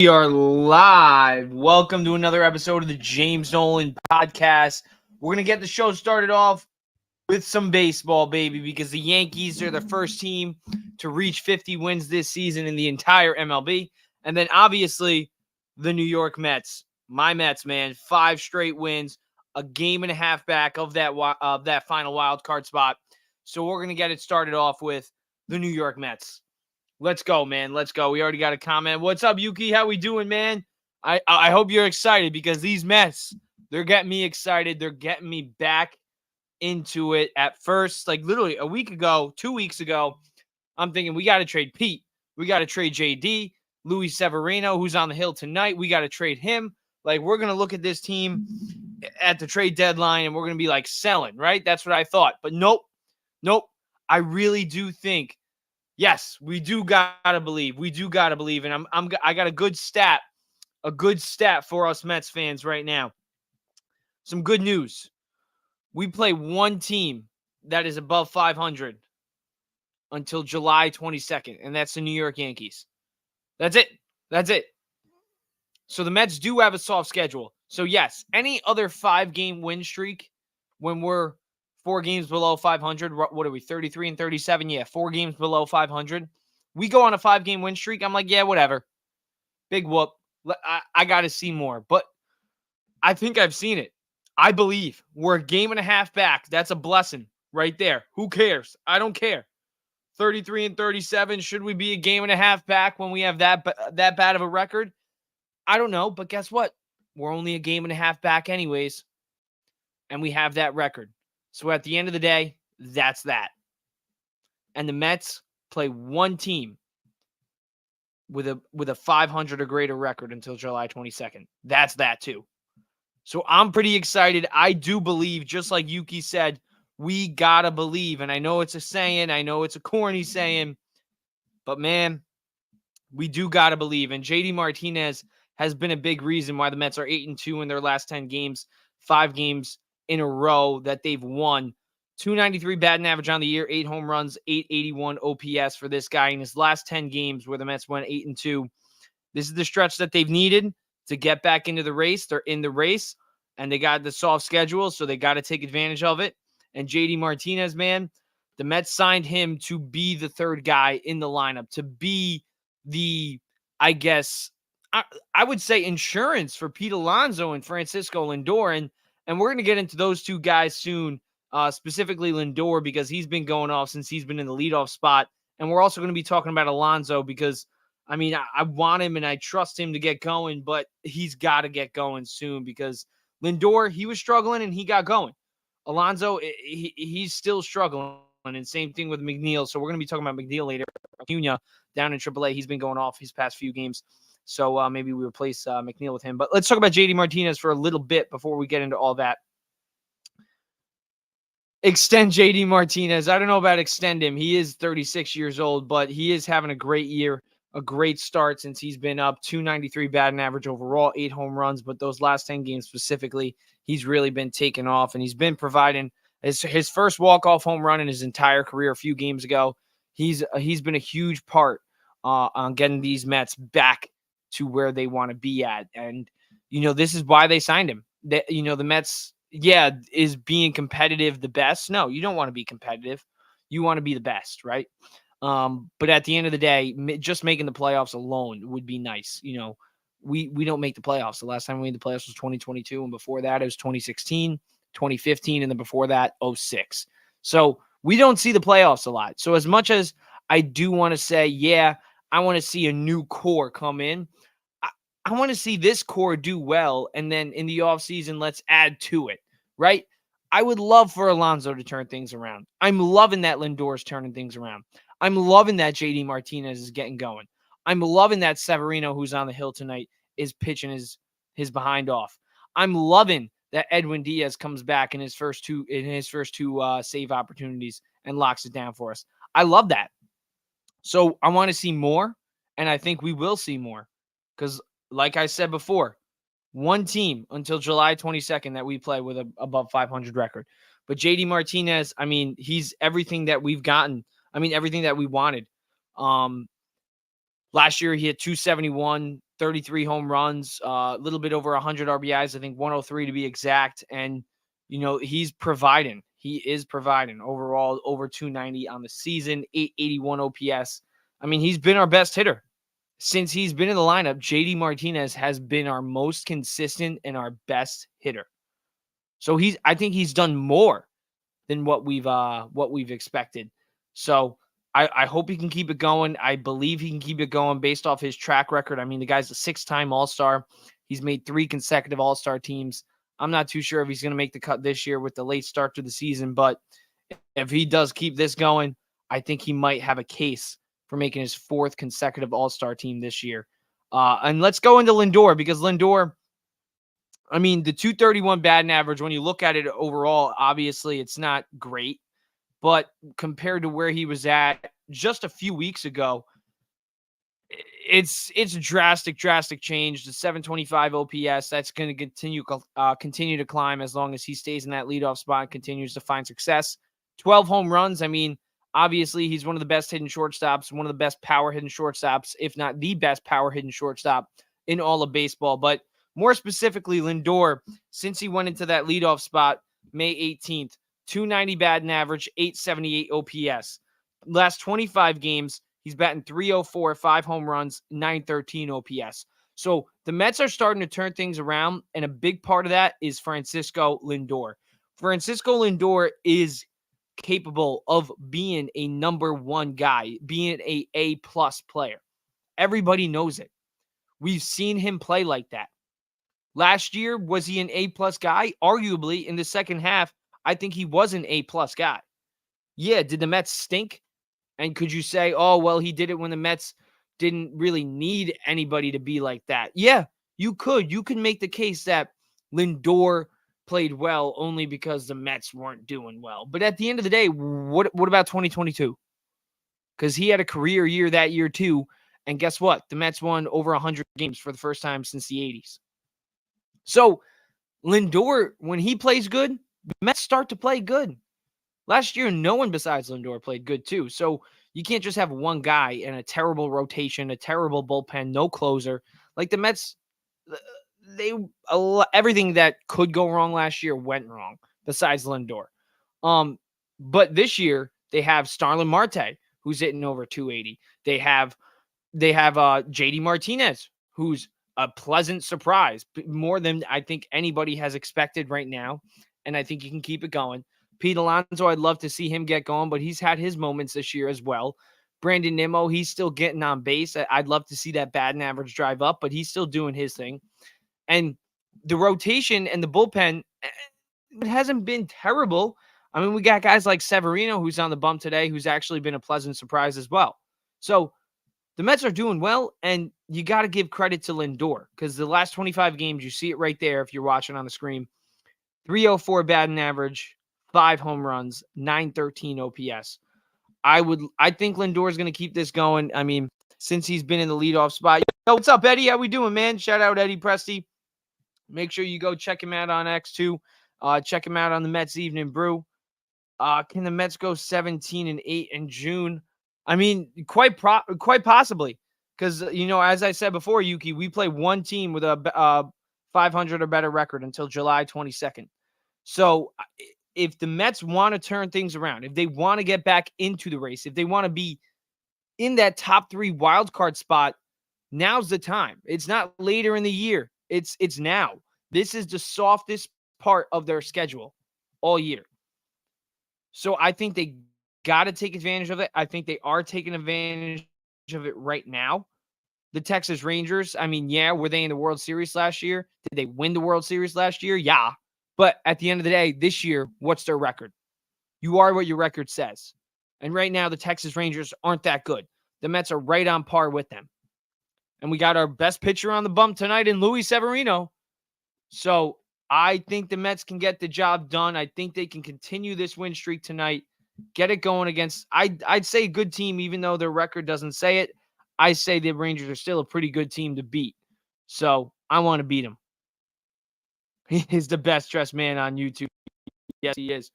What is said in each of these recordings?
We are live. Welcome to another episode of the James Nolan podcast. We're going to get the show started off with some baseball, baby, because the Yankees are the first team to reach 50 wins this season in the entire MLB. And then obviously the New York Mets. My Mets, man, 5 straight wins, a game and a half back of that final wild card spot. So we're going to get it started off with the New York Mets. Let's go, man. Let's go. We already got a comment. What's up, Yuki? How we doing, man? I hope you're excited because these Mets, they're getting me excited. They're getting me back into it. At first, like literally a week ago, 2 weeks ago, I'm thinking we got to trade Pete. We got to trade J.D. Luis Severino, who's on the hill tonight. We got to trade him. Like, we're going to look at this team at the trade deadline and we're going to be like selling, right? That's what I thought. But nope. I really do think, yes, we do gotta believe. We do gotta believe, and I got a good stat for us Mets fans right now. Some good news. We play one team that is above 500 until July 22nd, and that's the New York Yankees. That's it. So the Mets do have a soft schedule. So yes, any other 5-game win streak when we're 4 games below 500. What are we, 33 and 37? Yeah, 4 games below 500. We go on a 5-game win streak. I'm like, yeah, whatever. Big whoop. I got to see more. But I think I've seen it. I believe we're a game and a half back. That's a blessing right there. Who cares? I don't care. 33 and 37. Should we be a game and a half back when we have that bad of a record? I don't know. But guess what? We're only a game and a half back anyways. And we have that record. So at the end of the day, that's that. And the Mets play one team with a 500 or greater record until July 22nd. That's that too. So I'm pretty excited. I do believe, just like Yuki said, we gotta believe. And I know it's a saying, I know it's a corny saying, but man, we do gotta believe. And J.D. Martinez has been a big reason why the Mets are 8-2 in their last 10 games, 5 games in a row that they've won. 293 batting average on the year, 8 home runs, 881 OPS for this guy in his last 10 games where the Mets went 8-2. This is the stretch that they've needed to get back into the race. They're in the race, and they got the soft schedule, so they got to take advantage of it. And J.D. Martinez, man, the Mets signed him to be the third guy in the lineup, to be the, I guess, I would say insurance for Pete Alonso and Francisco Lindor. And we're going to get into those two guys soon, specifically Lindor, because he's been going off since he's been in the leadoff spot. And we're also going to be talking about Alonso because, I mean, I want him and I trust him to get going, but he's got to get going soon because Lindor, he was struggling and he got going. Alonso, he's still struggling. And same thing with McNeil. So we're going to be talking about McNeil later. Acuna down in AAA, he's been going off his past few games. So maybe we replace McNeil with him. But let's talk about J.D. Martinez for a little bit before we get into all that. Extend J.D. Martinez. I don't know about extend him. He is 36 years old, but he is having a great year, a great start since he's been up. 293 batting average overall, 8 home runs. But those last 10 games specifically, he's really been taking off. And he's been providing his first walk-off home run in his entire career a few games ago. He's been a huge part on getting these Mets back to where they want to be at. And, this is why they signed him. The Mets, is being competitive the best? No, you don't want to be competitive. You want to be the best, right? But at the end of the day, just making the playoffs alone would be nice. We don't make the playoffs. The last time we made the playoffs was 2022. And before that, it was 2016, 2015. And then before that, 2006. So we don't see the playoffs a lot. So as much as I do want to say, I want to see a new core come in, I want to see this core do well, and then in the offseason, let's add to it, right? I would love for Alonso to turn things around. I'm loving that Lindor's turning things around. I'm loving that J.D. Martinez is getting going. I'm loving that Severino, who's on the hill tonight, is pitching his behind off. I'm loving that Edwin Diaz comes back in his first two save opportunities and locks it down for us. I love that. So I want to see more, and I think we will see more because, like I said before, one team until July 22nd that we play with a above 500 record. But J.D. Martinez, I mean, he's everything that we've gotten. I mean, everything that we wanted. Last year, he had 271, 33 home runs, a little bit over 100 RBIs, I think 103 to be exact. And, he's providing. He is providing overall over 290 on the season, 881 OPS. I mean, he's been our best hitter. Since he's been in the lineup, J.D. Martinez has been our most consistent and our best hitter. So I think he's done more than what we've expected. So I hope he can keep it going. I believe he can keep it going based off his track record. I mean, the guy's a 6-time All-Star. He's made 3 consecutive All-Star teams. I'm not too sure if he's going to make the cut this year with the late start to the season, but if he does keep this going, I think he might have a case for making his 4th consecutive All-Star team this year. And let's go into Lindor, because Lindor, I mean, the 231 batting average, when you look at it overall, obviously it's not great. But compared to where he was at just a few weeks ago, it's a drastic change. The 725 OPS, that's going to continue to climb as long as he stays in that leadoff spot and continues to find success. 12 home runs. I mean, obviously he's one of the best hitting shortstops, one of the best power hitting shortstops, if not the best power hitting shortstop in all of baseball. But more specifically, Lindor, since he went into that leadoff spot May 18th, 290 batting average, 878 OPS. Last 25 games, he's batting 304, 5 home runs, 913 OPS. So the Mets are starting to turn things around, and a big part of that is Francisco Lindor. Francisco Lindor is capable of being a number 1 guy, being a A-plus player. Everybody knows it. We've seen him play like that. Last year, was he an A-plus guy? Arguably, in the second half, I think he was an A-plus guy. Yeah, did the Mets stink? And could you say, oh, well, he did it when the Mets didn't really need anybody to be like that? Yeah, you could. You could make the case that Lindor played well only because the Mets weren't doing well. But at the end of the day, what about 2022? Because he had a career year that year too. And guess what? The Mets won over 100 games for the first time since the 80s. So Lindor, when he plays good, the Mets start to play good. Last year, no one besides Lindor played good too. So you can't just have one guy in a terrible rotation, a terrible bullpen, no closer. Like the Mets, everything that could go wrong last year went wrong besides Lindor. But this year they have Starlin Marte, who's hitting over 280. They have J.D. Martinez, who's a pleasant surprise, more than I think anybody has expected right now. And I think you can keep it going. Pete Alonso, I'd love to see him get going, but he's had his moments this year as well. Brandon Nimmo, he's still getting on base. I'd love to see that batting average drive up, but he's still doing his thing. And the rotation and the bullpen, it hasn't been terrible. I mean, we got guys like Severino, who's on the bump today, who's actually been a pleasant surprise as well. So the Mets are doing well, and you got to give credit to Lindor, because the last 25 games, you see it right there if you're watching on the screen. 304 batting average, 5 home runs, 913 OPS. I think Lindor is going to keep this going. I mean, since he's been in the leadoff spot. Yo, what's up, Eddie? How we doing, man? Shout out Eddie Presti. Make sure you go check him out on X too. Check him out on the Mets Evening Brew. Can the Mets go 17-8 in June? I mean, quite possibly, because as I said before, Yuki, we play one team with a 500 or better record until July 22nd. So if the Mets want to turn things around, if they want to get back into the race, if they want to be in that top 3 wild card spot, now's the time. It's not later in the year. It's now. This is the softest part of their schedule all year. So I think they got to take advantage of it. I think they are taking advantage of it right now. The Texas Rangers, I mean, yeah, were they in the World Series last year? Did they win the World Series last year? Yeah. But at the end of the day, this year, what's their record? You are what your record says. And right now, the Texas Rangers aren't that good. The Mets are right on par with them. And we got our best pitcher on the bump tonight in Luis Severino. So I think the Mets can get the job done. I think they can continue this win streak tonight. Get it going against, I'd say, a good team, even though their record doesn't say it. I say the Rangers are still a pretty good team to beat. So I want to beat them. He is the best dressed man on YouTube. Yes, he is.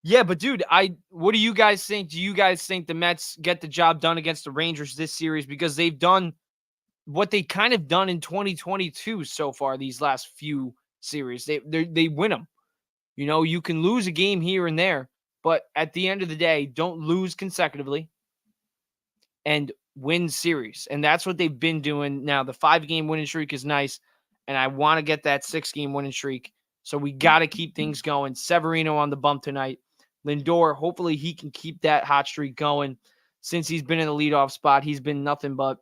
Yeah, but dude, what do you guys think? Do you guys think the Mets get the job done against the Rangers this series? Because they've done what they kind of done in 2022 so far, these last few series. They win them. You know, you can lose a game here and there, but at the end of the day, don't lose consecutively and win series. And that's what they've been doing. Now, the 5-game winning streak is nice, and I want to get that 6-game winning streak. So we got to keep things going. Severino on the bump tonight. Lindor, hopefully he can keep that hot streak going. Since he's been in the leadoff spot, he's been nothing but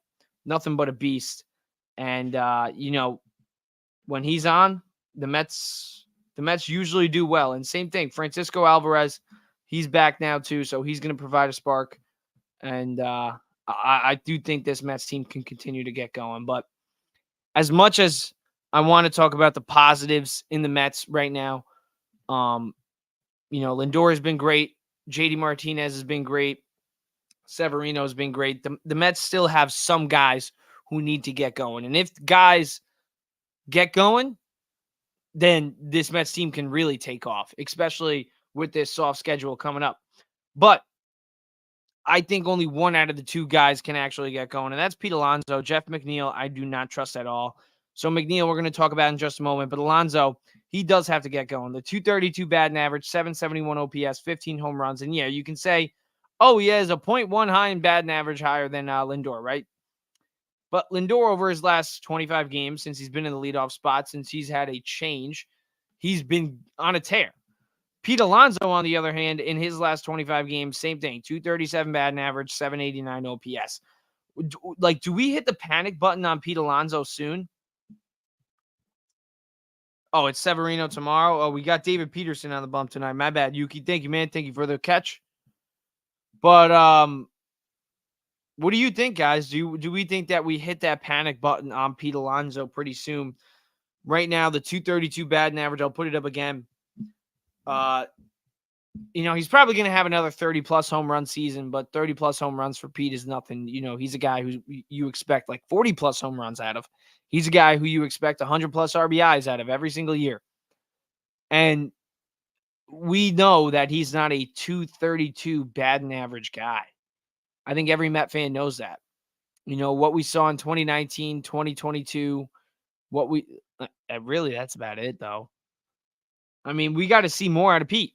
a beast. And you know, when he's on, the Mets usually do well. And same thing, Francisco Alvarez, he's back now too, so he's going to provide a spark. And I do think this Mets team can continue to get going. But as much as I want to talk about the positives in the Mets right now, you know, Lindor has been great. J.D. Martinez has been great. Severino has been great. The Mets still have some guys who need to get going. And if guys get going, then this Mets team can really take off, especially with this soft schedule coming up. But I think only one out of the two guys can actually get going, and that's Pete Alonso. Jeff McNeil, I do not trust at all. So McNeil, we're going to talk about in just a moment. But Alonso, he does have to get going. The 232 batting average, 771 OPS, 15 home runs. And yeah, you can say, oh, he has a .1 high in batting average higher than Lindor, right? But Lindor, over his last 25 games, since he's been in the leadoff spot, since he's had a change, he's been on a tear. Pete Alonso, on the other hand, in his last 25 games, same thing, 237 batting average, 789 OPS. Like, do we hit the panic button on Pete Alonso soon? Oh, it's Severino tomorrow. Oh, we got David Peterson on the bump tonight. My bad, Yuki. Thank you, man. Thank you for the catch. But what do you think, guys? Do we think that we hit that panic button on Pete Alonso pretty soon? Right now, the 232 batting average, I'll put it up again. You know, he's probably going to have another 30-plus home run season, but 30-plus home runs for Pete is nothing. You know, he's a guy who you expect like 40-plus home runs out of. He's a guy who you expect 100-plus RBIs out of every single year. And we know that he's not a 232 batting average guy. I think every Met fan knows that. You know, what we saw in 2019, 2022, really, that's about it, though. I mean, we got to see more out of Pete.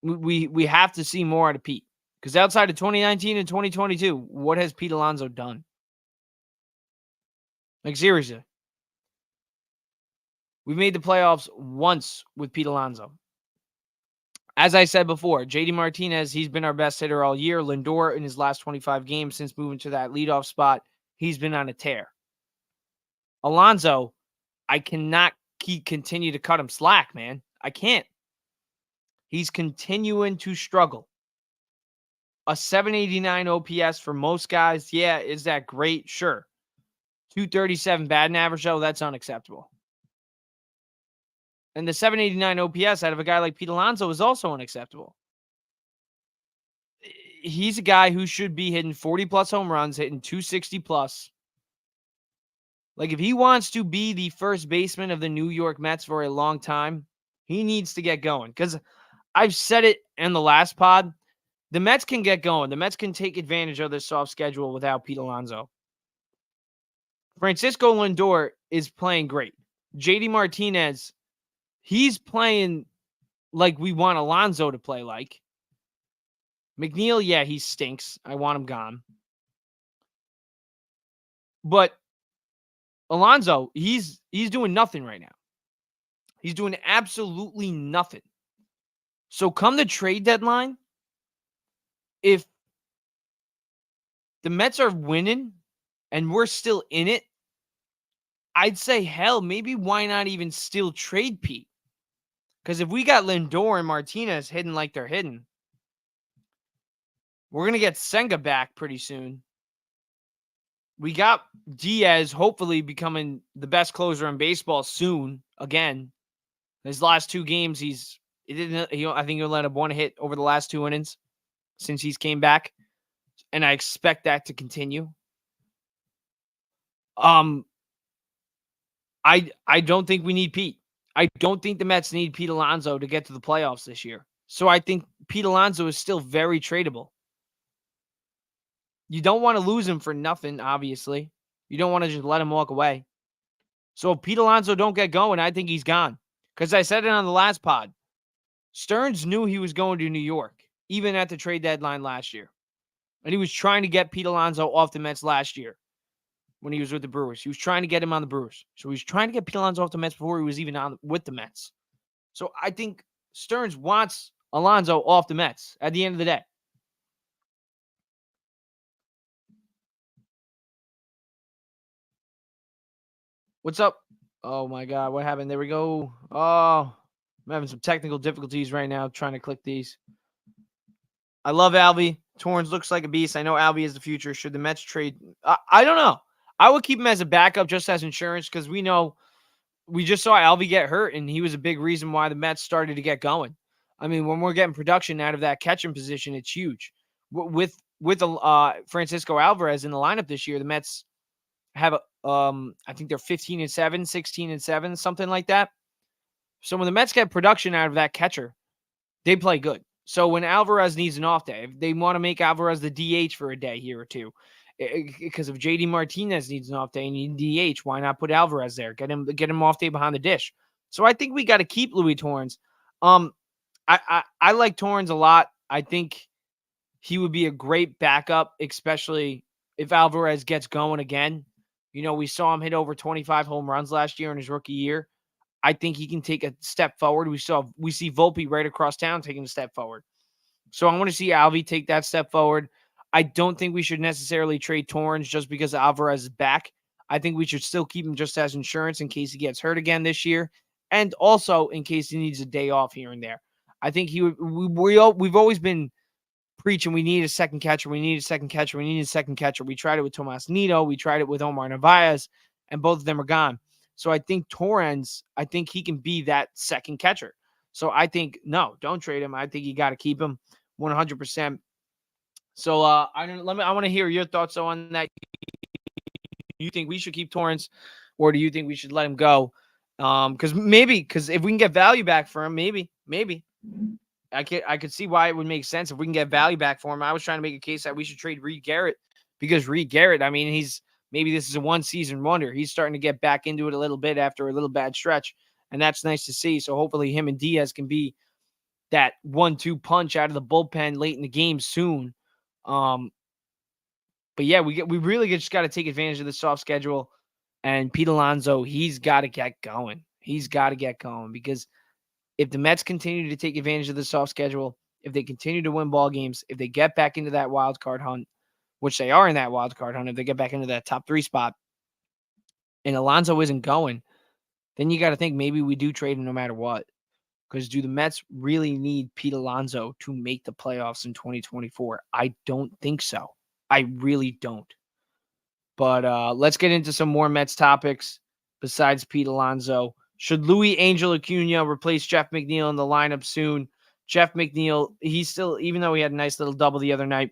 We have to see more out of Pete. Because outside of 2019 and 2022, what has Pete Alonso done? Like, seriously. We've made the playoffs once with Pete Alonso. As I said before, J.D. Martinez, he's been our best hitter all year. Lindor, in his last 25 games since moving to that leadoff spot, he's been on a tear. Alonso, I cannot continue to cut him slack, man. I can't. He's continuing to struggle. A 789 OPS for most guys, yeah, is that great? Sure. 237 batting average, though, that's unacceptable. And the 789 OPS out of a guy like Pete Alonso is also unacceptable. He's a guy who should be hitting 40-plus home runs, hitting 260-plus. Like, if he wants to be the first baseman of the New York Mets for a long time, he needs to get going. Because I've said it in the last pod, the Mets can get going. The Mets can take advantage of this soft schedule without Pete Alonso. Francisco Lindor is playing great. J.D. Martinez, he's playing like we want Alonso to play like. McNeil, yeah, he stinks. I want him gone. But Alonso, he's doing nothing right now. He's doing absolutely nothing. So come the trade deadline, if the Mets are winning and we're still in it, I'd say, hell, maybe why not even still trade Pete? Because if we got Lindor and Martinez hidden like they're hidden, we're going to get Senga back pretty soon. We got Diaz hopefully becoming the best closer in baseball soon again. His last 2 games, I think he'll let up 1 hit over the last 2 innings since he's came back. And I expect that to continue. I don't think we need Pete. I don't think the Mets need Pete Alonso to get to the playoffs this year. So I think Pete Alonso is still very tradable. You don't want to lose him for nothing, obviously. You don't want to just let him walk away. So if Pete Alonso don't get going, I think he's gone. Because I said it on the last pod. Stearns knew he was going to New York, even at the trade deadline last year. And he was trying to get Pete Alonso off the Mets last year when he was with the Brewers. He was trying to get him on the Brewers. So he was trying to get Pete Alonso off the Mets before he was even on with the Mets. So I think Stearns wants Alonso off the Mets at the end of the day. What's up? Oh my God, what happened? There we go. Oh, I'm having some technical difficulties right now trying to click these. I love Alvy. Torrens looks like a beast. I know Alvy is the future. Should the Mets trade? I don't know. I would keep him as a backup just as insurance because we know we just saw Alvy get hurt, and he was a big reason why the Mets started to get going. I mean, when we're getting production out of that catching position, it's huge. With Francisco Alvarez in the lineup this year, the Mets have I think they're 15-7, 16-7, something like that. So when the Mets get production out of that catcher, they play good. So when Alvarez needs an off day, if they want to make Alvarez the DH for a day here or two, because if J.D. Martinez needs an off day and you need DH, why not put Alvarez there? Get him off day behind the dish. So I think we got to keep Louis Torrens. I like Torrens a lot. I think he would be a great backup, especially if Alvarez gets going again. You know, we saw him hit over 25 home runs last year in his rookie year. I think he can take a step forward. We see Volpe right across town taking a step forward. So I want to see Alvy take that step forward. I don't think we should necessarily trade Torrens just because Alvarez is back. I think we should still keep him just as insurance in case he gets hurt again this year, and also in case he needs a day off here and there. I think we've always been preaching we need a second catcher. We need a second catcher. We need a second catcher. We tried it with Tomas Nido. We tried it with Omar Narvaez, and both of them are gone. So I think Torrens, I think he can be that second catcher. So I think, no, don't trade him. I think you got to keep him 100%. So I want to hear your thoughts on that. Do you think we should keep Torrens, or do you think we should let him go? Because if we can get value back for him, maybe. I could see why it would make sense if we can get value back for him. I was trying to make a case that we should trade Reed Gerrit because Reed Gerrit, I mean, maybe this is a one-season wonder. He's starting to get back into it a little bit after a little bad stretch, and that's nice to see. So hopefully him and Diaz can be that 1-2 punch out of the bullpen late in the game soon. But yeah, we really just got to take advantage of the soft schedule. And Pete Alonso, he's got to get going. He's got to get going because if the Mets continue to take advantage of the soft schedule, if they continue to win ball games, if they get back into that wild card hunt, which they are in that wild card hunt, if they get back into that top 3 spot, and Alonso isn't going, then you got to think maybe we do trade him no matter what. Because do the Mets really need Pete Alonso to make the playoffs in 2024? I don't think so. I really don't. But let's get into some more Mets topics besides Pete Alonso. Should Luis Angel Acuna replace Jeff McNeil in the lineup soon? Jeff McNeil, he's still, even though he had a nice little double the other night,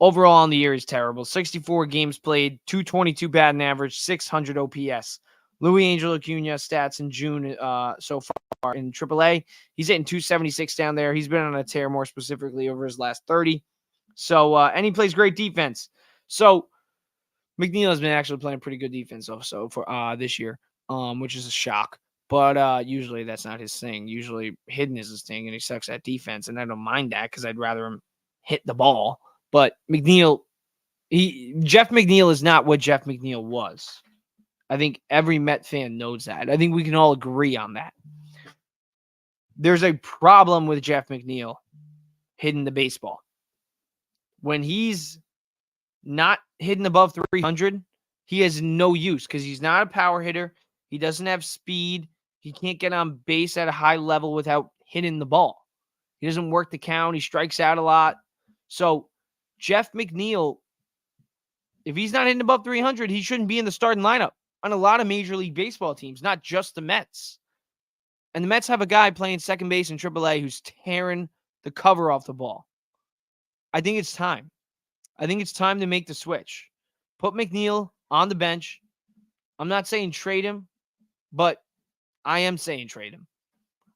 overall on the year is terrible. 64 games played, 222 batting average, 600 OPS. Luis Angel Acuna stats in June so far in AAA. He's hitting 276 down there. He's been on a tear more specifically over his last 30. So, and he plays great defense. So, McNeil has been actually playing pretty good defense also for this year, which is a shock. But usually that's not his thing. Usually hitting is his thing, and he sucks at defense. And I don't mind that because I'd rather him hit the ball. But McNeil, Jeff McNeil is not what Jeff McNeil was. I think every Met fan knows that. I think we can all agree on that. There's a problem with Jeff McNeil hitting the baseball. When he's not hitting above 300, he has no use because he's not a power hitter. He doesn't have speed. He can't get on base at a high level without hitting the ball. He doesn't work the count. He strikes out a lot. So Jeff McNeil, if he's not hitting above 300, he shouldn't be in the starting lineup on a lot of Major League Baseball teams, not just the Mets. And the Mets have a guy playing second base in AAA who's tearing the cover off the ball. I think it's time. I think it's time to make the switch. Put McNeil on the bench. I'm not saying trade him, but I am saying trade him.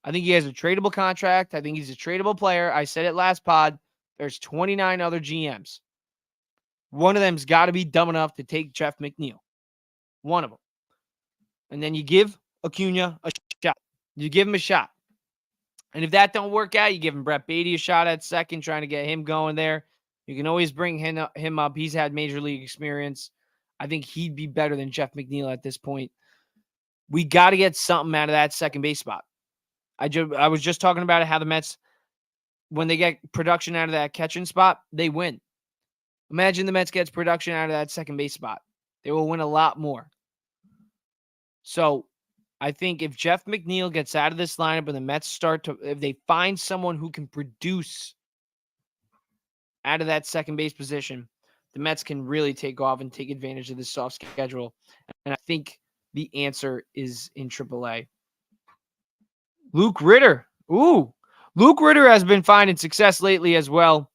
I think he has a tradable contract. I think he's a tradable player. I said it last pod. There's 29 other GMs. One of them's got to be dumb enough to take Jeff McNeil. One of them. And then you give Acuna a shot. You give him a shot. And if that don't work out, you give him Brett Beatty a shot at second, trying to get him going there. You can always bring him up. He's had major league experience. I think he'd be better than Jeff McNeil at this point. We got to get something out of that second base spot. I was just talking about how the Mets, when they get production out of that catching spot, they win. Imagine the Mets gets production out of that second base spot. They will win a lot more. So I think if Jeff McNeil gets out of this lineup and the Mets if they find someone who can produce out of that second base position, the Mets can really take off and take advantage of this soft schedule. And I think the answer is in AAA. Luke Ritter. Ooh. Luke Ritter has been finding success lately as well.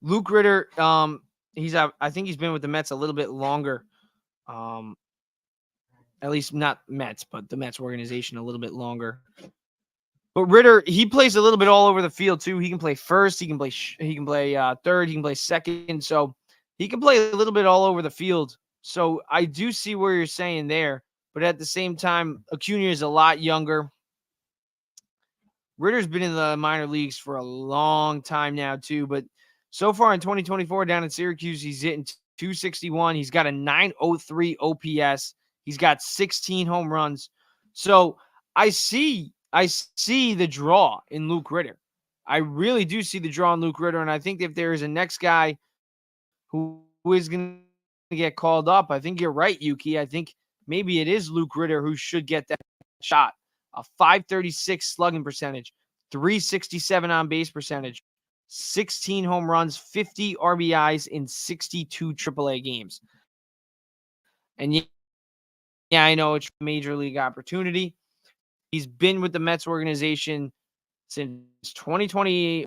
Luke Ritter, I think he's been with the Mets a little bit longer. At least not Mets, but the Mets organization a little bit longer. But Ritter, he plays a little bit all over the field too. He can play first, he can play third, he can play second. So he can play a little bit all over the field. So I do see where you're saying there. But at the same time, Acuna is a lot younger. Ritter's been in the minor leagues for a long time now too. But so far in 2024 down in Syracuse, he's hitting 261. He's got a 903 OPS. He's got 16 home runs. So I see the draw in Luke Ritter. I really do see the draw in Luke Ritter. And I think if there is a next guy who is going to get called up, I think you're right, Yuki. I think maybe it is Luke Ritter who should get that shot. A 536 slugging percentage, 367 on base percentage, 16 home runs, 50 RBIs in 62 AAA games. And yeah, I know it's a major league opportunity. He's been with the Mets organization since 2019.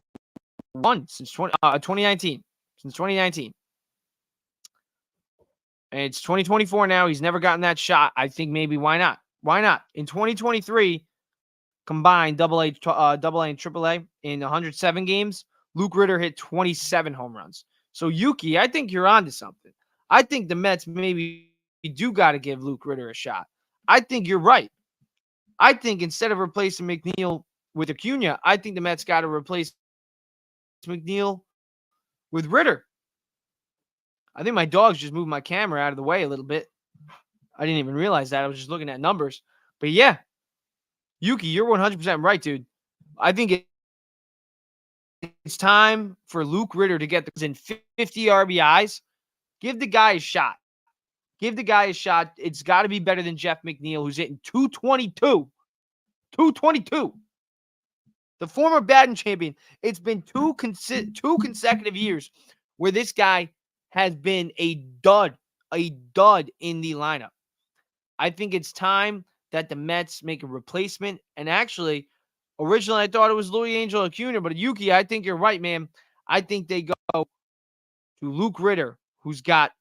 And it's 2024 now. He's never gotten that shot. I think maybe why not? Why not? In 2023, combined AA and AAA in 107 games, Luke Ritter hit 27 home runs. So, Yuki, I think you're onto something. I think the Mets maybe do got to give Luke Ritter a shot. I think you're right. I think instead of replacing McNeil with Acuna, I think the Mets got to replace McNeil with Ritter. I think my dogs just moved my camera out of the way a little bit. I didn't even realize that. I was just looking at numbers. But yeah, Yuki, you're 100% right, dude. I think it's time for Luke Ritter to get in 50 RBIs. Give the guy a shot. Give the guy a shot. It's got to be better than Jeff McNeil, who's hitting 222. 222. The former batting champion. It's been two consecutive years where this guy has been a dud in the lineup. I think it's time that the Mets make a replacement. And actually, originally I thought it was Louis Angel Acuna, but Yuki, I think you're right, man. I think they go to Luke Ritter, who's got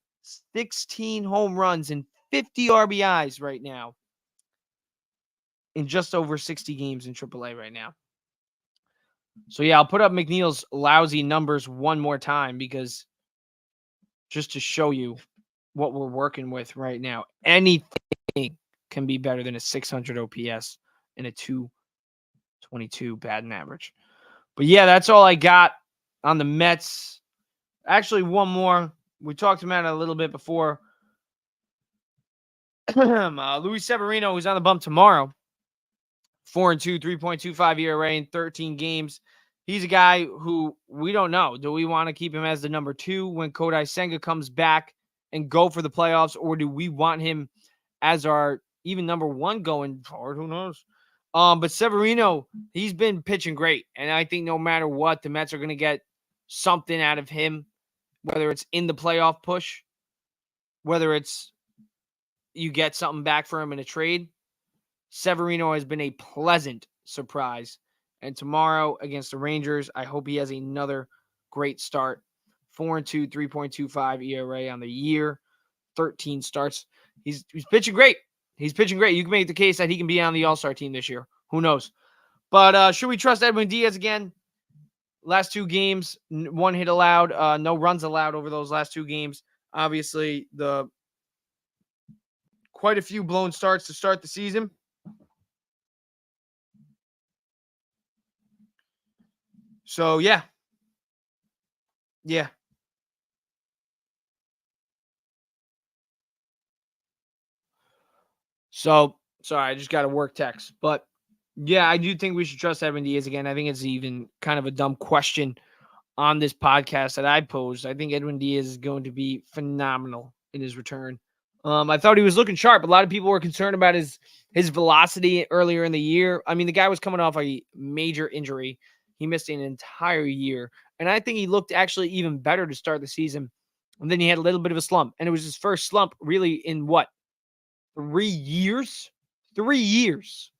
16 home runs and 50 RBIs right now in just over 60 games in AAA right now. So, yeah, I'll put up McNeil's lousy numbers one more time because just to show you what we're working with right now. Anything can be better than a 600 OPS and a 222 batting average. But, yeah, that's all I got on the Mets. Actually, one more. We talked about it a little bit before. Luis Severino, who's on the bump tomorrow. 4-2, 3.25 ERA in 13 games. He's a guy who we don't know. Do we want to keep him as the number 2 when Kodai Senga comes back and go for the playoffs? Or do we want him as our even number 1 going forward? Who knows? But Severino, he's been pitching great. And I think no matter what, the Mets are going to get something out of him, whether it's in the playoff push, whether it's you get something back for him in a trade. Severino has been a pleasant surprise. And tomorrow against the Rangers, I hope he has another great start. 4-2, 3.25 ERA on the year, 13 starts. He's pitching great. He's pitching great. You can make the case that he can be on the All-Star team this year. Who knows? But should we trust Edwin Diaz again? Last 2 games, 1 hit allowed, no runs allowed over those last 2 games. Obviously, the quite a few blown starts to start the season. So, yeah. Yeah. So, sorry, I just got a work text. But, yeah, I do think we should trust Edwin Diaz again. I think it's even kind of a dumb question on this podcast that I posed. I think Edwin Diaz is going to be phenomenal in his return. I thought he was looking sharp. A lot of people were concerned about his velocity earlier in the year. I mean, the guy was coming off a major injury. He missed an entire year. And I think he looked actually even better to start the season. And then he had a little bit of a slump. And it was his first slump really in what? 3 years? 3 years.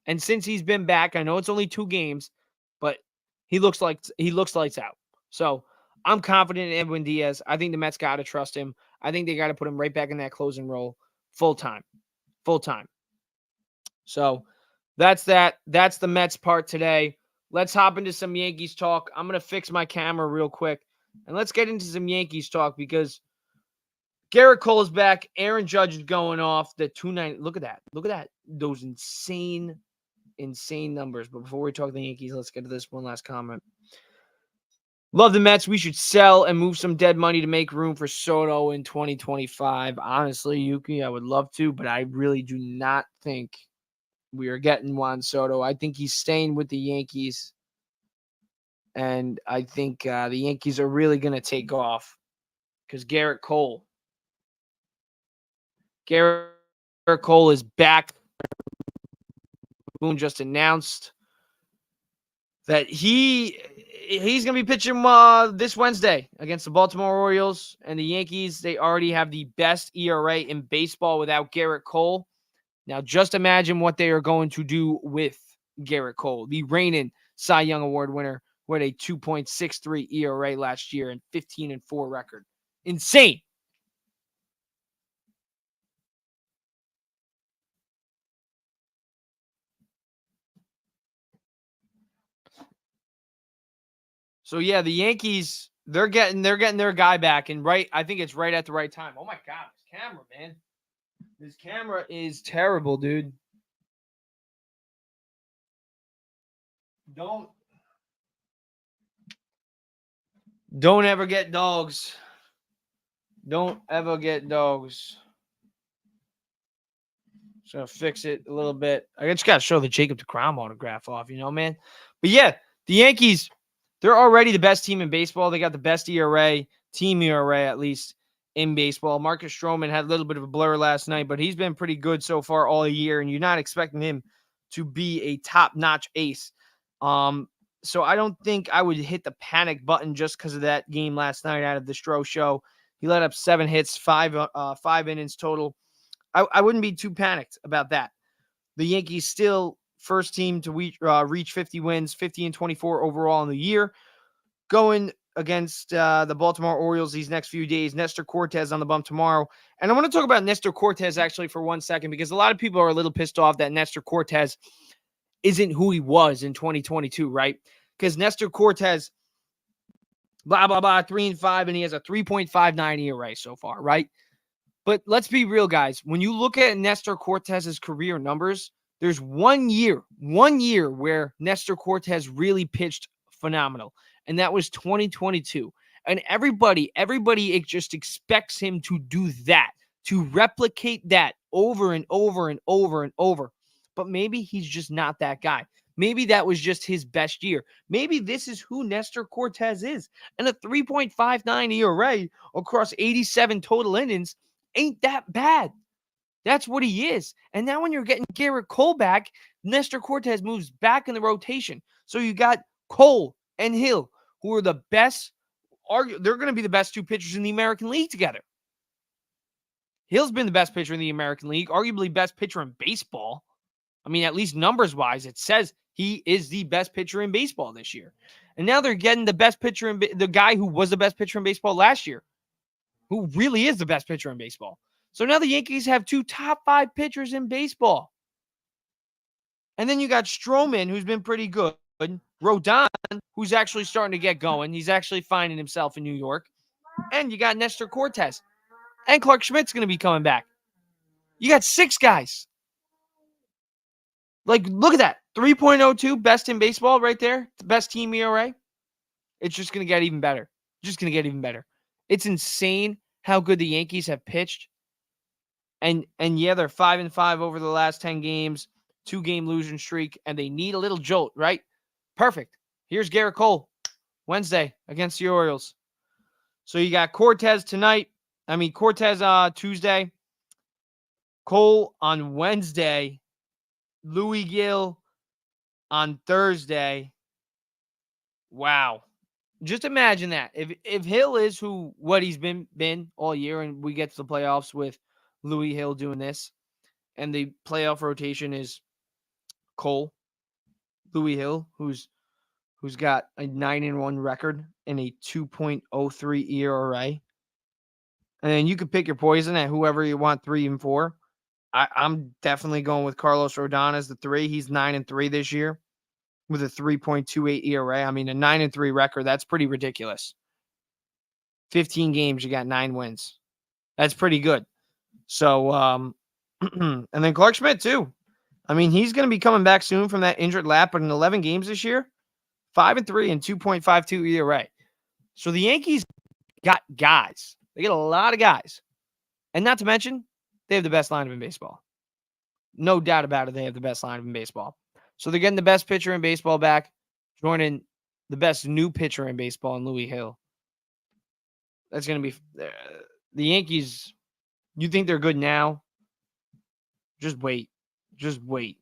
And since he's been back, I know it's only 2 games, but he looks lights out. So I'm confident in Edwin Diaz. I think the Mets got to trust him. I think they got to put him right back in that closing role full time. So that's that. That's the Mets part today. Let's hop into some Yankees talk. I'm going to fix my camera real quick. And let's get into some Yankees talk because Gerrit Cole is back. Aaron Judge is going off the 290. Look at that. Look at that. Those insane numbers. But before we talk the Yankees, let's get to this one last comment. Love the Mets. We should sell and move some dead money to make room for Soto in 2025. Honestly, Yuki, I would love to, but I really do not think we are getting Juan Soto. I think he's staying with the Yankees. And I think the Yankees are really going to take off because Gerrit Cole is back. Boone just announced that he's going to be pitching this Wednesday against the Baltimore Orioles and the Yankees. They already have the best ERA in baseball without Gerrit Cole. Now, just imagine what they are going to do with Gerrit Cole, the reigning Cy Young Award winner, with a 2.63 ERA last year and 15-4 record. Insane. So yeah, the Yankees, they're getting their guy back, and I think it's right at the right time. Oh my God, this camera, man. This camera is terrible, dude. Don't ever get dogs. Don't ever get dogs. Just gonna fix it a little bit. I just gotta show the Jacob deGrom autograph off, man. But yeah, the Yankees, they're already the best team in baseball. They got the best ERA, team ERA at least, in baseball. Marcus Stroman had a little bit of a blur last night, but he's been pretty good so far all year, and you're not expecting him to be a top-notch ace. So I don't think I would hit the panic button just because of that game last night out of the Stro show. He let up 7 hits, 5 innings total. I wouldn't be too panicked about that. The Yankees still first team to reach 50 wins, 50-24 overall in the year. Going against the Baltimore Orioles these next few days. Nestor Cortes on the bump tomorrow. And I want to talk about Nestor Cortes actually for 1 second because a lot of people are a little pissed off that Nestor Cortes isn't who he was in 2022, right? Because Nestor Cortes, blah, blah, blah, 3-5, and he has a 3.59 ERA so far, right? But let's be real, guys. When you look at Nestor Cortes' career numbers, there's 1 year where Nestor Cortes really pitched phenomenal, and that was 2022. And everybody just expects him to do that, to replicate that over and over and over and over. But maybe he's just not that guy. Maybe that was just his best year. Maybe this is who Nestor Cortes is. And a 3.59 ERA across 87 total innings ain't that bad. That's what he is. And now when you're getting Gerrit Cole back, Nestor Cortes moves back in the rotation. So you got Cole and Hill, who are the best. They're going to be the best 2 pitchers in the American League together. Hill's been the best pitcher in the American League, arguably best pitcher in baseball. I mean, at least numbers-wise, it says he is the best pitcher in baseball this year. And now they're getting the best pitcher, the guy who was the best pitcher in baseball last year, who really is the best pitcher in baseball. So now the Yankees have 2 top 5 pitchers in baseball. And then you got Stroman, who's been pretty good. Rodon, who's actually starting to get going. He's actually finding himself in New York. And you got Nestor Cortes. And Clark Schmidt's going to be coming back. You got 6 guys. Like, look at that. 3.02, best in baseball right there. The best team ERA. It's just going to get even better. Just going to get even better. It's insane how good the Yankees have pitched. And yeah, they're 5-5 over the last 10 games, 2-game losing streak, and they need a little jolt, right? Perfect. Here's Gerrit Cole, Wednesday against the Orioles. So you got Cortez Tuesday, Cole on Wednesday, Louis Gill on Thursday. Wow. Just imagine that. If Hill is what he's been all year, and we get to the playoffs with Louis Hill doing this, and the playoff rotation is Cole, Louis Hill, who's got a 9-1 record and a 2.03 ERA. And then you could pick your poison at whoever you want, 3 and 4. I'm definitely going with Carlos Rodon as the 3. He's 9-3 this year with a 3.28 ERA. I mean, a 9-3 record, that's pretty ridiculous. 15 games, you got 9 wins. That's pretty good. So, and then Clark Schmidt, too. I mean, he's going to be coming back soon from that injured lap, but in 11 games this year, 5-3 and 2.52 ERA. So the Yankees got guys. They get a lot of guys. And not to mention, they have the best lineup in baseball. No doubt about it, they have the best lineup in baseball. So they're getting the best pitcher in baseball back, joining the best new pitcher in baseball in Louis Hill. That's going to be the Yankees. You think they're good now? Just wait. Just wait.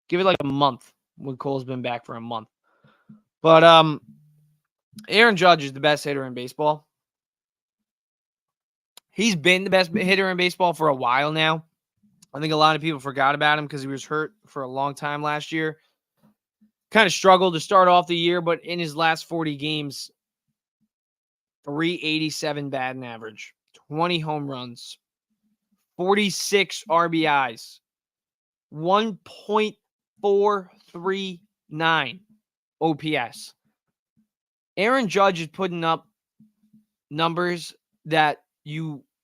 Give it like a month when Cole's been back for a month. But Aaron Judge is the best hitter in baseball. He's been the best hitter in baseball for a while now. I think a lot of people forgot about him because he was hurt for a long time last year. Kind of struggled to start off the year, but in his last 40 games, 387 batting average, 20 home runs, 46 RBIs, 1.439 OPS. Aaron Judge is putting up numbers that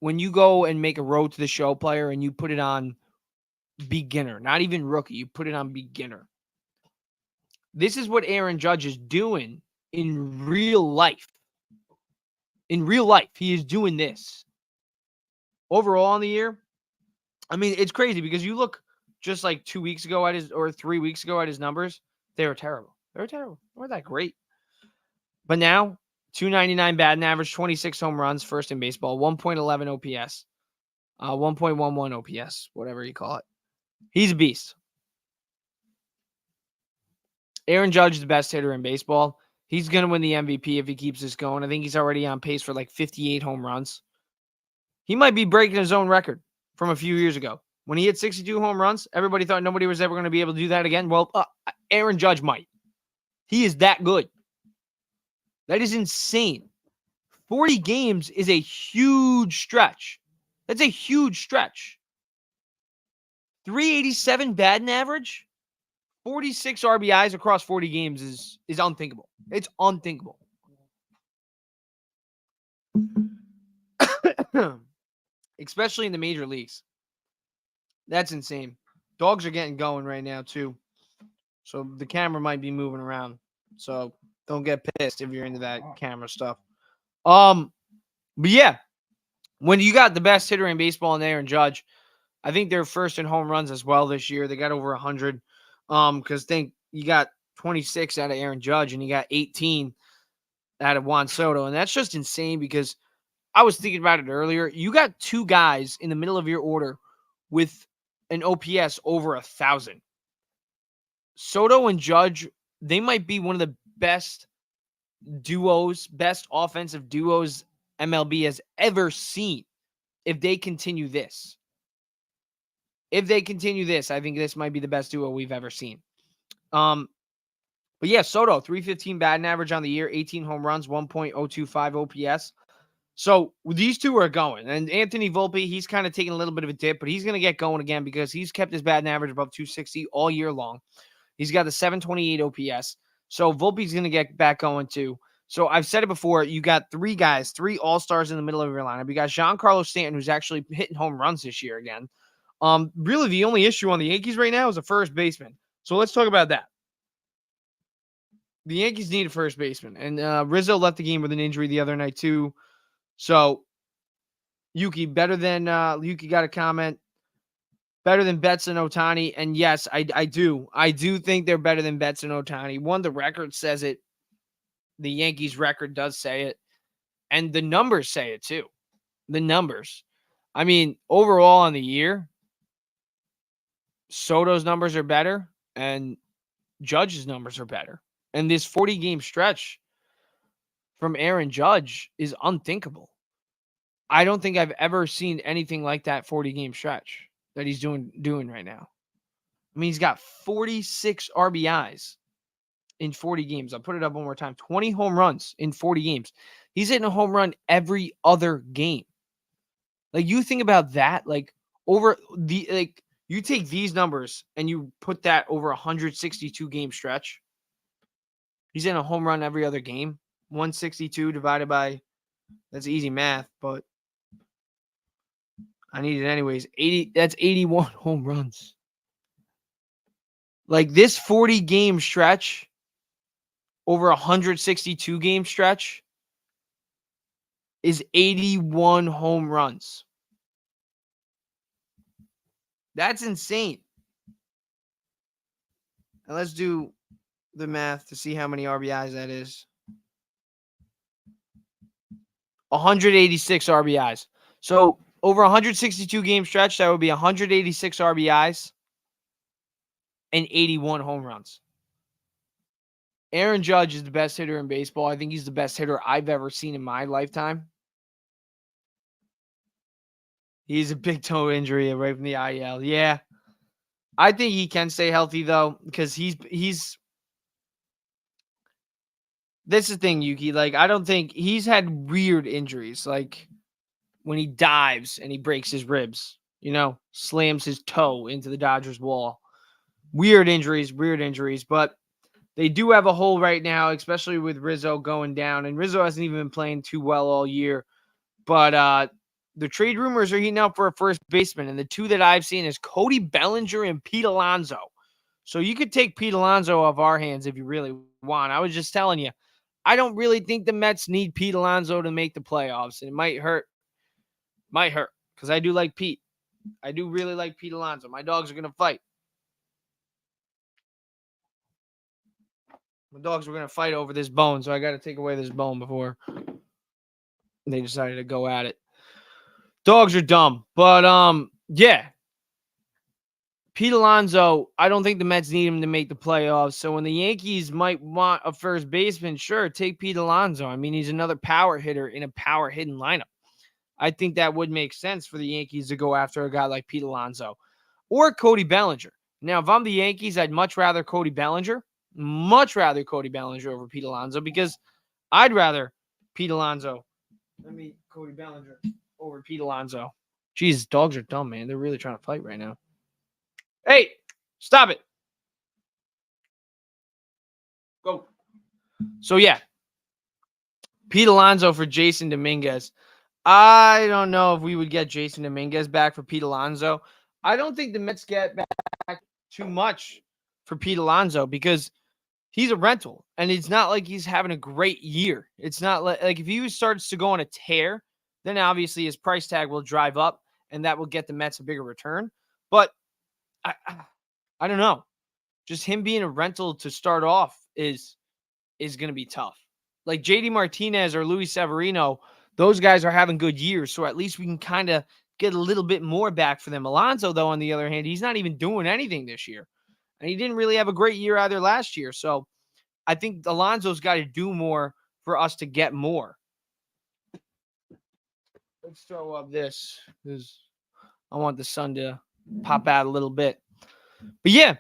when you go and make a road to the show player and you put it on beginner, not even rookie, you put it on beginner. This is what Aaron Judge is doing in real life. In real life, he is doing this. Overall on the year, I mean, it's crazy because you look just like 2 weeks ago or 3 weeks ago at his numbers, they were terrible. They were terrible. They weren't that great. But now, 299 batting average, 26 home runs, first in baseball, 1.11 OPS, 1.11 OPS, whatever you call it. He's a beast. Aaron Judge is the best hitter in baseball. He's going to win the MVP if he keeps this going. I think he's already on pace for like 58 home runs. He might be breaking his own record from a few years ago. When he hit 62 home runs, everybody thought nobody was ever going to be able to do that again. Well, Aaron Judge might. He is that good. That is insane. 40 games is a huge stretch. That's a huge stretch. 387 batting average, 46 RBIs across 40 games is unthinkable. It's unthinkable. Especially in the major leagues. That's insane. Dogs are getting going right now, too. So the camera might be moving around. So don't get pissed if you're into that camera stuff. But yeah, when you got the best hitter in baseball in Aaron Judge, I think they're first in home runs as well this year. They got over 100. Because think you got 26 out of Aaron Judge and you got 18 out of Juan Soto. And that's just insane because I was thinking about it earlier. You got 2 guys in the middle of your order with an OPS over 1,000. Soto and Judge, they might be one of the best duos, best offensive duos MLB has ever seen if they continue this. If they continue this, I think this might be the best duo we've ever seen. But yeah, Soto, 315 batting average on the year, 18 home runs, 1.025 OPS. So these two are going. And Anthony Volpe, he's kind of taking a little bit of a dip, but he's going to get going again because he's kept his batting average above 260 all year long. He's got the 728 OPS. So Volpe's going to get back going too. So I've said it before. You got three guys, three all-stars in the middle of your lineup. You got Giancarlo Stanton, who's actually hitting home runs this year again. Really, the only issue on the Yankees right now is a first baseman. So let's talk about that. The Yankees need a first baseman, and Rizzo left the game with an injury the other night too. So Yuki, better than Yuki got a comment. Better than Betts and Ohtani, and yes, I do. I do think they're better than Betts and Ohtani. One, the record says it. The Yankees record does say it. And the numbers say it too. The numbers. I mean, overall on the year, Soto's numbers are better and Judge's numbers are better. And this 40-game stretch from Aaron Judge is unthinkable. I don't think I've ever seen anything like that 40-game stretch that he's doing right now. I mean, he's got 46 RBIs in 40 games. I'll put it up one more time. 20 home runs in 40 games. He's hitting a home run every other game. Like, you think about that, like, you take these numbers and you put that over a 162 game stretch. He's in a home run every other game. 162 divided by, that's easy math, but I need it anyways. 80, that's 81 home runs. Like, this 40 game stretch over a 162 game stretch is 81 home runs. That's insane. And let's do the math to see how many RBIs that is. 186 RBIs. So over 162 game stretch, that would be 186 RBIs and 81 home runs. Aaron Judge is the best hitter in baseball. I think he's the best hitter I've ever seen in my lifetime. He's a big toe injury right from the IL. Yeah. I think he can stay healthy, though, because he's this is the thing, Yuki. Like, I don't think he's had weird injuries, like when he dives and he breaks his ribs, slams his toe into the Dodgers wall. Weird injuries, but they do have a hole right now, especially with Rizzo going down. And Rizzo hasn't even been playing too well all year. But the trade rumors are heating up for a first baseman. And the two that I've seen is Cody Bellinger and Pete Alonso. So you could take Pete Alonso off our hands if you really want. I was just telling you, I don't really think the Mets need Pete Alonso to make the playoffs. And it might hurt. Because I do like Pete. I do really like Pete Alonso. My dogs are going to fight. My dogs were going to fight over this bone, so I got to take away this bone before they decided to go at it. Dogs are dumb. But, yeah. Pete Alonso, I don't think the Mets need him to make the playoffs. So when the Yankees might want a first baseman, sure, take Pete Alonso. I mean, he's another power hitter in a power hitting lineup. I think that would make sense for the Yankees to go after a guy like Pete Alonso or Cody Bellinger. Now, if I'm the Yankees, I'd much rather Cody Bellinger over Pete Alonso because I'd rather Pete Alonso than Cody Bellinger over Pete Alonso. Jeez, dogs are dumb, man. They're really trying to fight right now. Hey, stop it. Go. So, yeah. Pete Alonso for Jason Dominguez. I don't know if we would get Jason Dominguez back for Pete Alonso. I don't think the Mets get back too much for Pete Alonso because he's a rental, and it's not like he's having a great year. It's not like if he starts to go on a tear, then obviously his price tag will drive up, and that will get the Mets a bigger return. But I don't know. Just him being a rental to start off is going to be tough. Like J.D. Martinez or Luis Severino, those guys are having good years, so at least we can kind of get a little bit more back for them. Alonso, though, on the other hand, he's not even doing anything this year. And he didn't really have a great year either last year. So I think Alonso's got to do more for us to get more. Let's throw up this because I want the sun to pop out a little bit. But, yeah,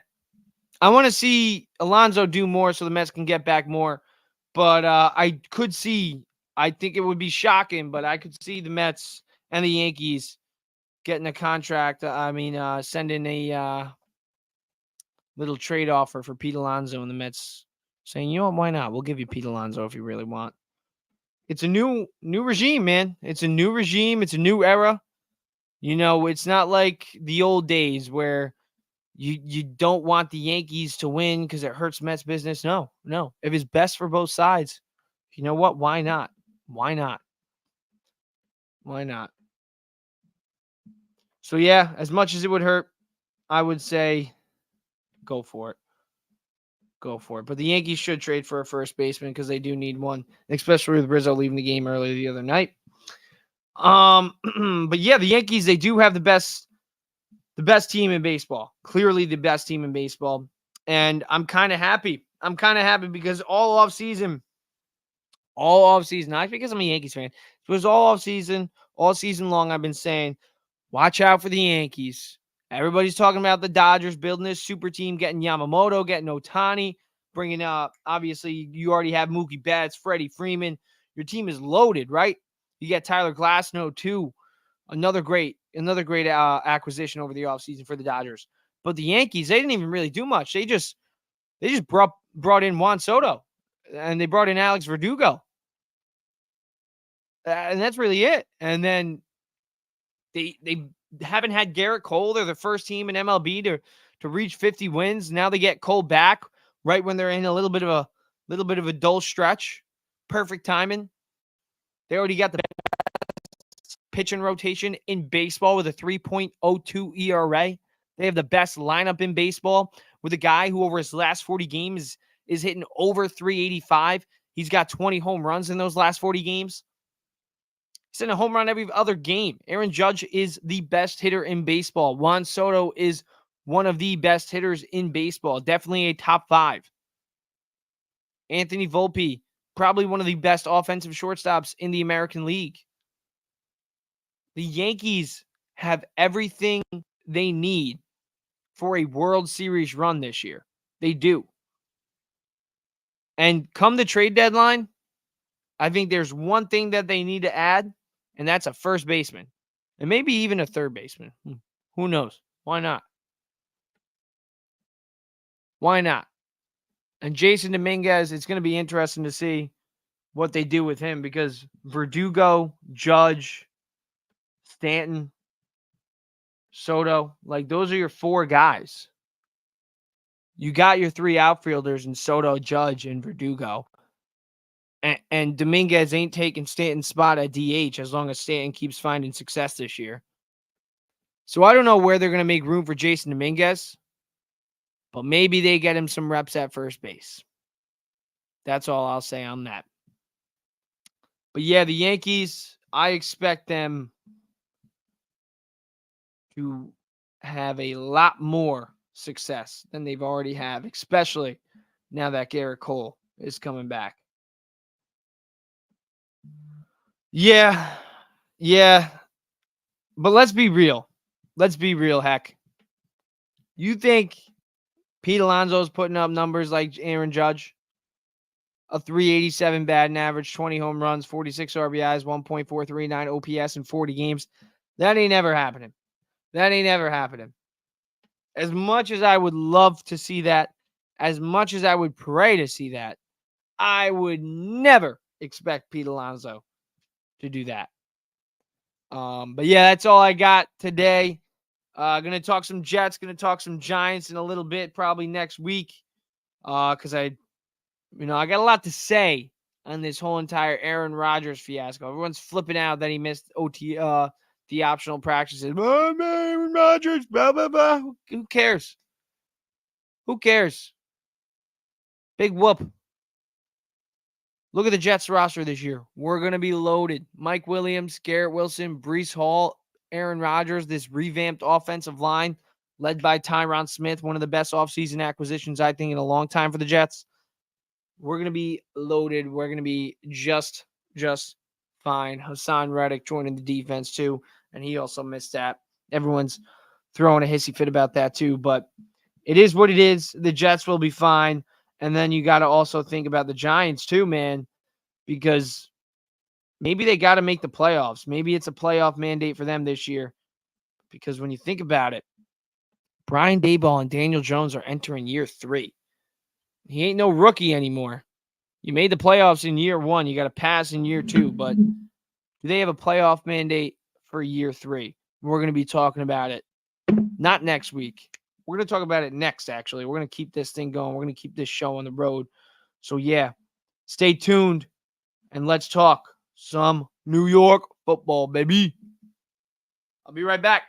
I want to see Alonso do more so the Mets can get back more. But I think it would be shocking, but I could see the Mets and the Yankees getting a contract. Sending a little trade offer for Pete Alonso and the Mets saying, you know what, why not? We'll give you Pete Alonso if you really want. It's a new regime, man. It's a new regime. It's a new era. It's not like the old days where you don't want the Yankees to win because it hurts Mets business. No. If it's best for both sides, you know what? Why not? Why not? Why not? So, yeah, as much as it would hurt, I would say go for it. Go for it. But the Yankees should trade for a first baseman because they do need one, especially with Rizzo leaving the game earlier the other night. But yeah, the Yankees, they do have the best team in baseball. Clearly the best team in baseball. And I'm kind of happy. Because all offseason, not because I'm a Yankees fan, it was all season long, I've been saying, watch out for the Yankees. Everybody's talking about the Dodgers building this super team, getting Yamamoto, getting Ohtani, bringing up, obviously, you already have Mookie Betts, Freddie Freeman. Your team is loaded, right? You get Tyler Glasnow, too. Another great acquisition over the offseason for the Dodgers. But the Yankees, they didn't even really do much. They just brought in Juan Soto, and they brought in Alex Verdugo. And that's really it. And then they haven't had Gerrit Cole. They're the first team in MLB to reach 50 wins. Now they get Cole back right when they're in a little bit of a dull stretch. Perfect timing. They already got the best pitching rotation in baseball with a 3.02 ERA. They have the best lineup in baseball with a guy who over his last 40 games is hitting over 385. He's got 20 home runs in those last 40 games. He's in a home run every other game. Aaron Judge is the best hitter in baseball. Juan Soto is one of the best hitters in baseball. Definitely a top 5. Anthony Volpe, probably one of the best offensive shortstops in the American League. The Yankees have everything they need for a World Series run this year. They do. And come the trade deadline, I think there's one thing that they need to add, and that's a first baseman. And maybe even a third baseman. Who knows? Why not? Why not? And Jason Dominguez, it's going to be interesting to see what they do with him because Verdugo, Judge, Stanton, Soto, like those are your 4 guys. You got your 3 outfielders in Soto, Judge, and Verdugo. And Dominguez ain't taking Stanton's spot at DH as long as Stanton keeps finding success this year. So I don't know where they're going to make room for Jason Dominguez, but maybe they get him some reps at first base. That's all I'll say on that. But yeah, the Yankees, I expect them to have a lot more success than they've already have, especially now that Gerrit Cole is coming back. Yeah. But let's be real. Heck. You think Pete Alonso's putting up numbers like Aaron Judge? A 387 batting average, 20 home runs, 46 RBIs, 1.439 OPS in 40 games. That ain't never happening. As much as I would love to see that, as much as I would pray to see that, I would never expect Pete Alonso to do that. But yeah, that's all I got today. Gonna talk some Jets, gonna talk some Giants in a little bit, probably next week. Because I got a lot to say on this whole entire Aaron Rodgers fiasco. Everyone's flipping out that he missed the optional practices. Oh, Aaron Rodgers, blah, blah, blah. Who cares? Big whoop. Look at the Jets roster this year. We're going to be loaded. Mike Williams, Garrett Wilson, Breece Hall, Aaron Rodgers, this revamped offensive line led by Tyron Smith, one of the best offseason acquisitions, I think, in a long time for the Jets. We're going to be loaded. We're going to be just fine. Hassan Reddick joining the defense, too, and he also missed that. Everyone's throwing a hissy fit about that, too, but it is what it is. The Jets will be fine. And then you got to also think about the Giants too, man, because maybe they got to make the playoffs. Maybe it's a playoff mandate for them this year. Because when you think about it, Brian Daboll and Daniel Jones are entering year 3. He ain't no rookie anymore. You made the playoffs in year 1. You got to pass in year 2. But do they have a playoff mandate for year 3? We're going to be talking about it. Not next week. We're going to talk about it next, actually. We're going to keep this thing going. We're going to keep this show on the road. So, yeah, stay tuned and let's talk some New York football, baby. I'll be right back.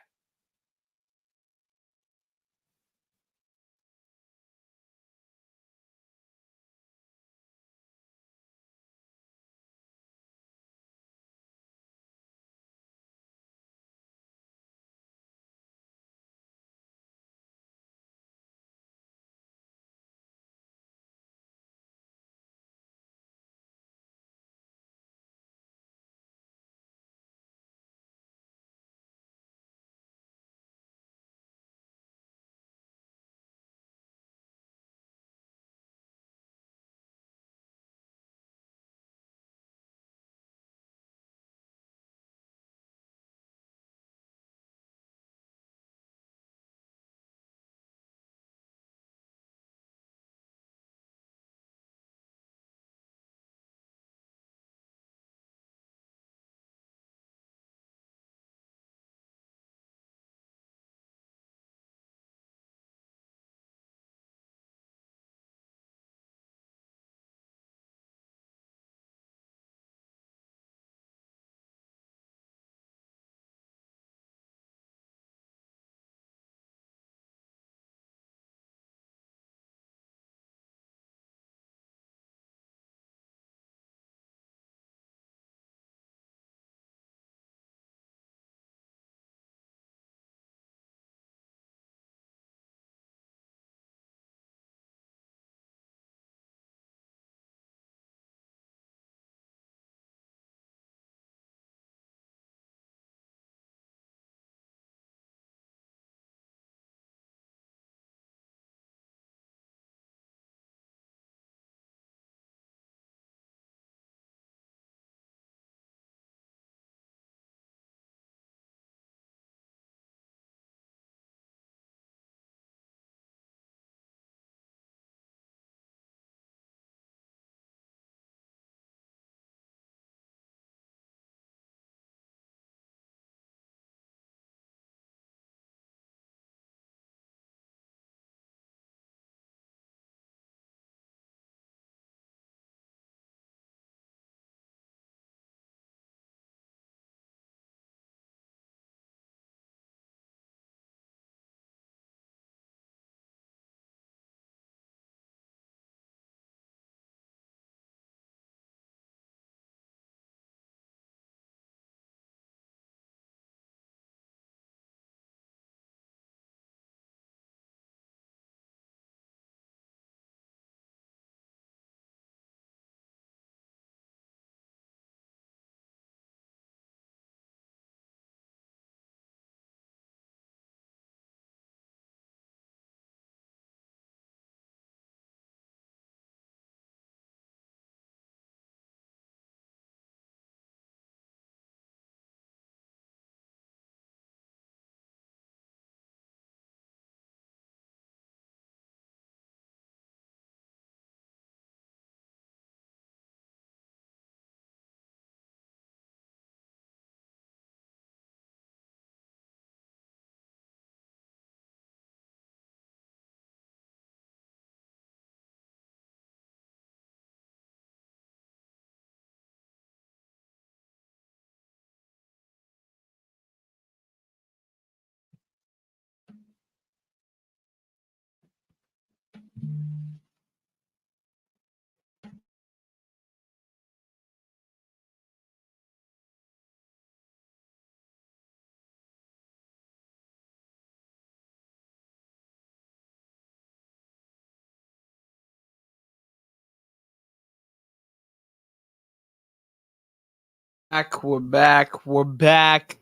We're back.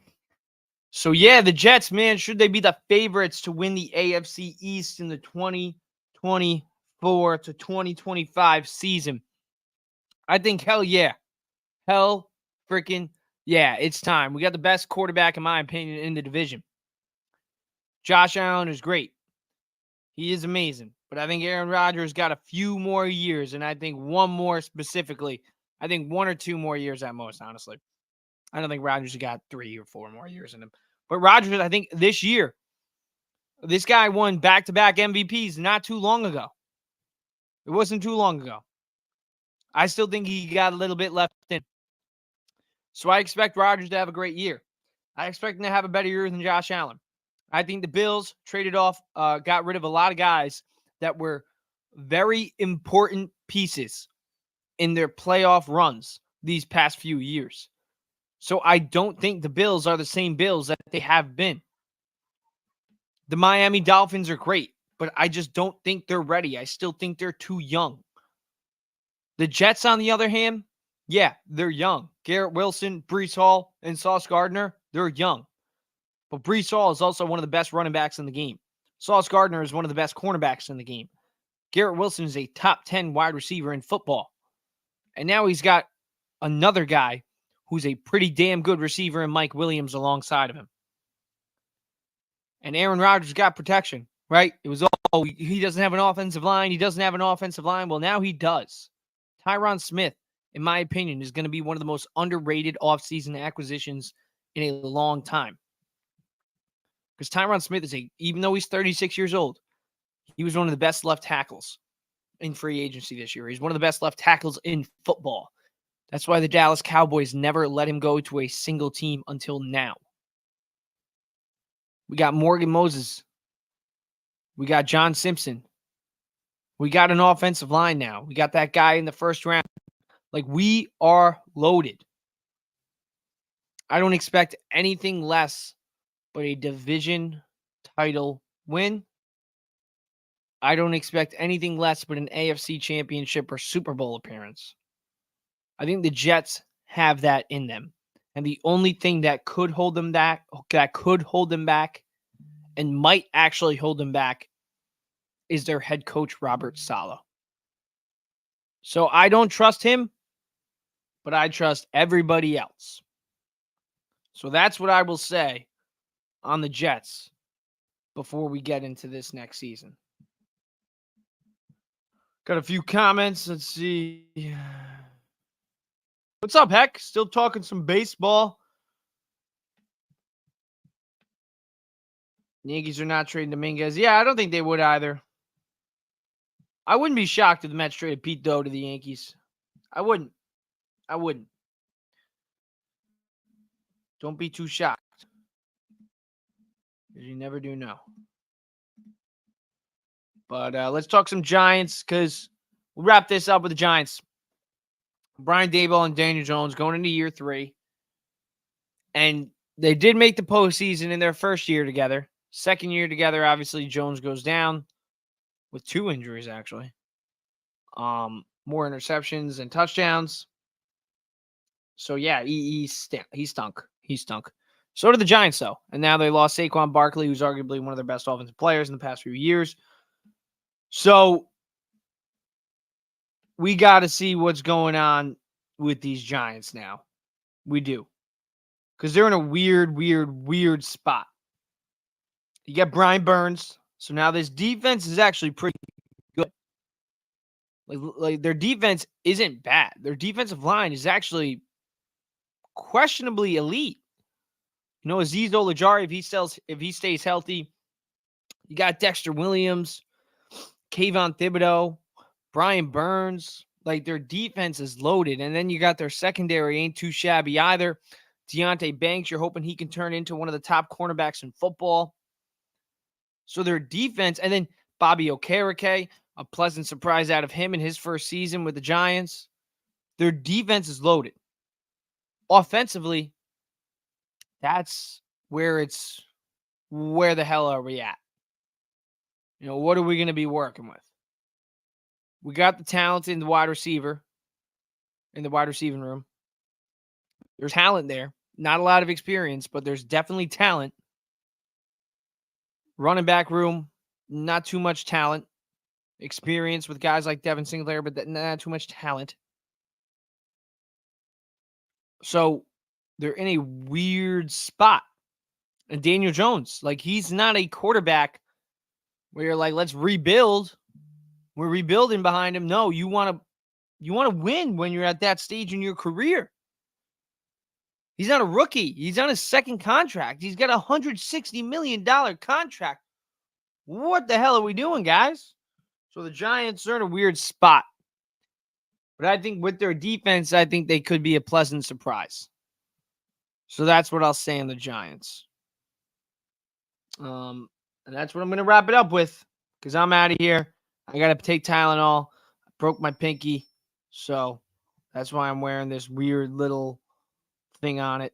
So, yeah, the Jets, man, should they be the favorites to win the AFC East in the 2024 to 2025 season? I think hell yeah. Hell freaking yeah, it's time. We got the best quarterback, in my opinion, in the division. Josh Allen is great. He is amazing. But I think Aaron Rodgers got a few more years, and I think one more specifically. I think 1 or 2 more years at most, honestly. I don't think Rodgers got 3 or 4 more years in him. But Rodgers, I think this year, this guy won back-to-back MVPs not too long ago. It wasn't too long ago. I still think he got a little bit left in. So I expect Rodgers to have a great year. I expect him to have a better year than Josh Allen. I think the Bills got rid of a lot of guys that were very important pieces in their playoff runs these past few years. So I don't think the Bills are the same Bills that they have been. The Miami Dolphins are great, but I just don't think they're ready. I still think they're too young. The Jets, on the other hand, yeah, they're young. Garrett Wilson, Breece Hall, and Sauce Gardner, they're young. But Breece Hall is also one of the best running backs in the game. Sauce Gardner is one of the best cornerbacks in the game. Garrett Wilson is a top 10 wide receiver in football. And now he's got another guy who's a pretty damn good receiver in Mike Williams alongside of him. And Aaron Rodgers got protection, right? It was, he doesn't have an offensive line. He doesn't have an offensive line. Well, now he does. Tyron Smith, in my opinion, is going to be one of the most underrated offseason acquisitions in a long time. Because Tyron Smith even though he's 36 years old, he was one of the best left tackles in free agency this year. He's one of the best left tackles in football. That's why the Dallas Cowboys never let him go to a single team until now. We got Morgan Moses. We got John Simpson. We got an offensive line now. We got that guy in the first round. Like, we are loaded. I don't expect anything less but a division title win. I don't expect anything less but an AFC championship or Super Bowl appearance. I think the Jets have that in them. And the only thing that could hold them back, and might actually hold them back, is their head coach, Robert Saleh. So I don't trust him, but I trust everybody else. So that's what I will say on the Jets before we get into this next season. Got a few comments. Let's see. What's up, Heck? Still talking some baseball. The Yankees are not trading Dominguez. Yeah, I don't think they would either. I wouldn't be shocked if the Mets traded Pete Doe to the Yankees. I wouldn't. Don't be too shocked. Because you never do know. But let's talk some Giants, because we'll wrap this up with the Giants. Brian Daboll and Daniel Jones going into year 3. And they did make the postseason in their first year together. Second year together, obviously, Jones goes down with 2 injuries, actually. More interceptions and touchdowns. So, yeah, he stunk. He stunk. So did the Giants, though. And now they lost Saquon Barkley, who's arguably one of their best offensive players in the past few years. So we got to see what's going on with these Giants now. We do. Because they're in a weird spot. You get Brian Burns. So now this defense is actually pretty good. Like their defense isn't bad. Their defensive line is actually questionably elite. You know, Azeez Ojulari, if he stays healthy. You got Dexter Williams, Kayvon Thibodeau, Brian Burns. Like, their defense is loaded. And then you got their secondary ain't too shabby either. Deonte Banks, you're hoping he can turn into one of the top cornerbacks in football. So their defense, and then Bobby Okereke, a pleasant surprise out of him in his first season with the Giants. Their defense is loaded. Offensively, that's where the hell are we at? You know, what are we going to be working with? We got the talent in the wide receiver, in the wide receiving room. There's talent there. Not a lot of experience, but there's definitely talent. Running back room, not too much talent. Experience with guys like Devin Singletary, but not too much talent. So they're in a weird spot. And Daniel Jones, like, he's not a quarterback where you're like, let's rebuild. We're rebuilding behind him. No, you want to win when you're at that stage in your career. He's not a rookie. He's on his second contract. He's got a $160 million contract. What the hell are we doing, guys? So the Giants are in a weird spot. But I think with their defense, I think they could be a pleasant surprise. So that's what I'll say on the Giants. And that's what I'm going to wrap it up with because I'm out of here. I got to take Tylenol. I broke my pinky. So that's why I'm wearing this weird little thing on it.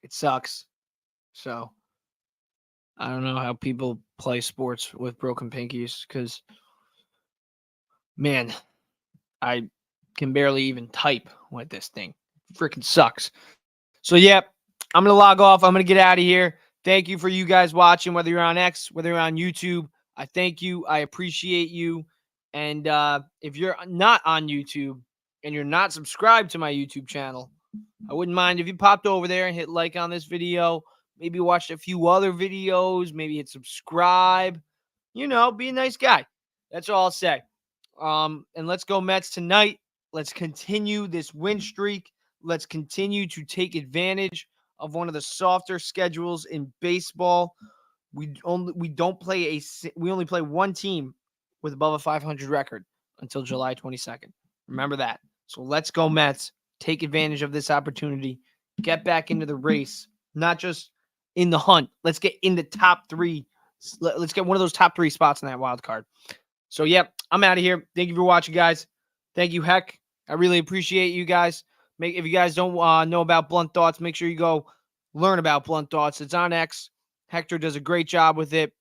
It sucks. So I don't know how people play sports with broken pinkies because, man, I can barely even type with this thing. Freaking sucks. So, yeah, I'm going to log off. I'm going to get out of here. Thank you for you guys watching, whether you're on X, whether you're on YouTube. I thank you. I appreciate you. And if you're not on YouTube and you're not subscribed to my YouTube channel, I wouldn't mind if you popped over there and hit like on this video. Maybe watched a few other videos. Maybe hit subscribe. Be a nice guy. That's all I'll say. And let's go Mets tonight. Let's continue this win streak. Let's continue to take advantage of one of the softer schedules in baseball. We only play one team with above a 500 record until July 22nd. Remember that. So let's go Mets. Take advantage of this opportunity. Get back into the race, not just in the hunt. Let's get in the top three. Let's get one of those top three spots in that wild card. So, yep, I'm out of here. Thank you for watching, guys. Thank you, Heck. I really appreciate you guys. If you guys don't know about Blunt Thoughts, make sure you go learn about Blunt Thoughts. It's on X. Hector does a great job with it.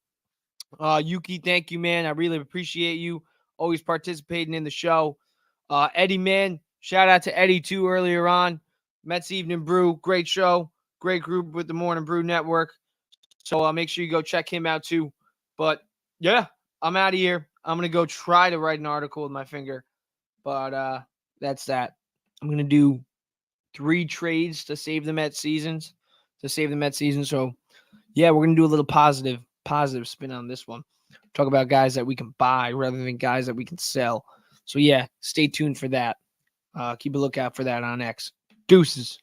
Yuki, thank you, man. I really appreciate you always participating in the show. Eddie, man, shout out to Eddie, too, earlier on. Mets Evening Brew, great show. Great group with the Morning Brew Network. So make sure you go check him out, too. But, yeah, I'm out of here. I'm going to go try to write an article with my finger. But that's that. I'm going to do 3 trades to save the Mets season. So, yeah, we're going to do a little positive spin on this one. Talk about guys that we can buy rather than guys that we can sell. So, yeah, stay tuned for that. Keep a lookout for that on X. Deuces.